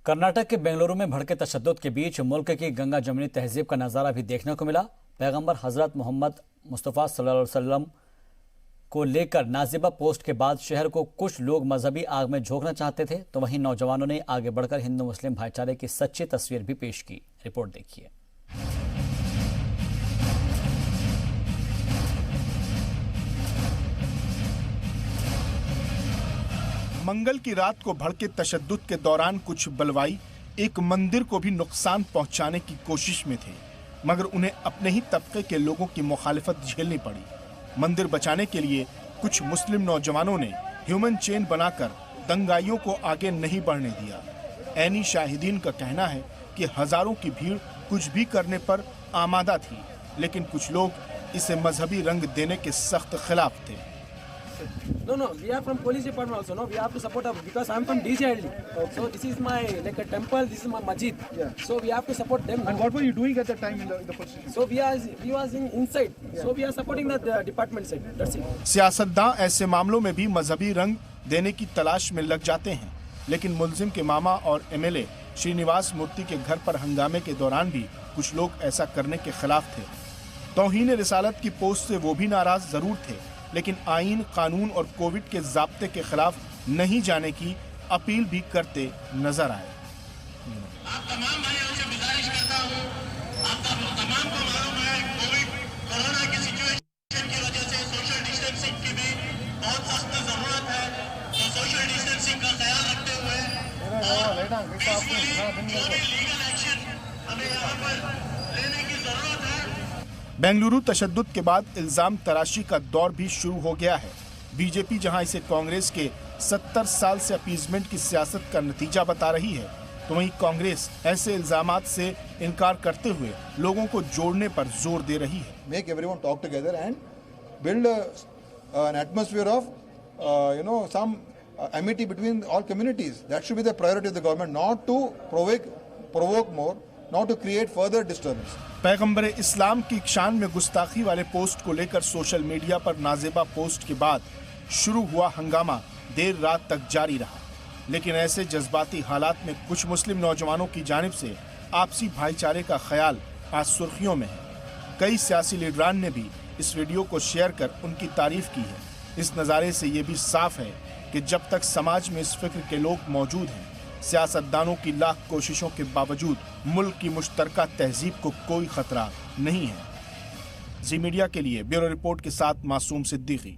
कर्नाटक के बेंगलुरु में भड़के तशद्दुद के बीच मुल्क की गंगा जमनी तहजीब का नज़ारा भी देखने को मिला। पैगंबर हजरत मोहम्मद मुस्तफ़ा सल्लल्लाहु अलैहि वसल्लम को लेकर नाजिबा पोस्ट के बाद शहर को कुछ लोग मजहबी आग में झोंकना चाहते थे, तो वहीं नौजवानों ने आगे बढ़कर हिंदू मुस्लिम भाईचारे की सच्ची तस्वीर भी पेश की। रिपोर्ट देखिए। मंगल की रात को भड़के तशद्दुद के दौरान कुछ बलवाई एक मंदिर को भी नुकसान पहुंचाने की कोशिश में थे, मगर उन्हें अपने ही तबके के लोगों की मुखालिफत झेलनी पड़ी। मंदिर बचाने के लिए कुछ मुस्लिम नौजवानों ने ह्यूमन चेन बनाकर दंगाइयों को आगे नहीं बढ़ने दिया। ऐनी शाहिदीन का कहना है कि हजारों की भीड़ कुछ भी करने पर आमादा थी, लेकिन कुछ लोग इसे मजहबी रंग देने के सख्त खिलाफ थे। No, we are from police department also. No, we have to support because I'm from DJLD. Okay. So this is my like a temple. This is my masjid. Yeah. So we have to support them. And what were you doing at that time in the police station? So we was inside. Yeah. So we are supporting the department side. That's it. सियासतदां ऐसे मामलों में भी मजहबी रंग देने की तलाश में लग जाते हैं, लेकिन मुलजिम के मामा और एमएलए श्रीनिवास मूर्ति के घर पर हंगामे के दौरान भी कुछ लोग ऐसा करने के खिलाफ थे। तौहीन रिसालत की पोस्ट से वो भी नाराज जरूर थे, लेकिन आईन, कानून और कोविड के ज़ाब्ते के खिलाफ नहीं जाने की अपील भी करते नजर आए। आप तमाम भाइयों से गुजारिश करता हूं, आप तमाम को मालूम है कोविड कोरोना की सिचुएशन की वजह से सोशल डिस्टेंसिंग की भी बहुत सख्त जरूरत है। तो सोशल डिस्टेंसिंग का ख्याल रखते हुए और पीसफुली जो भी लीगल एक्शन हमें यहाँ पर लेने की जरूरत है। बेंगलुरु तशद्दुद के बाद इल्जाम तराशी का दौर भी शुरू हो गया है। बीजेपी जहां इसे कांग्रेस के 70 साल से अपीजमेंट की सियासत का नतीजा बता रही है, तो वहीं कांग्रेस ऐसे इल्जामात से इनकार करते हुए लोगों को जोड़ने पर जोर दे रही है। Make everyone talk together and build an atmosphere of some amity between all communities. That should be the priority of the government, not to provoke more, not to create further disturbance. पैगंबर इस्लाम की शान में गुस्ताखी वाले post को लेकर social media पर नाजेबा post के बाद शुरू हुआ हंगामा देर रात तक जारी रहा, लेकिन ऐसे जज्बाती हालात में कुछ मुस्लिम नौजवानों की जानिब से आपसी भाईचारे का ख्याल आज सुर्खियों में है। कई सियासी लीडरान ने भी इस वीडियो को शेयर कर उनकी तारीफ की है। इस नज़ारे से ये भी साफ है कि जब तक समाज में इस फिक्र के लोग मौजूद हैं, सियासतदानों की लाख कोशिशों के बावजूद मुल्क की मुश्तरका तहजीब को कोई खतरा नहीं है। जी मीडिया के लिए ब्यूरो रिपोर्ट के साथ मासूम सिद्दीकी।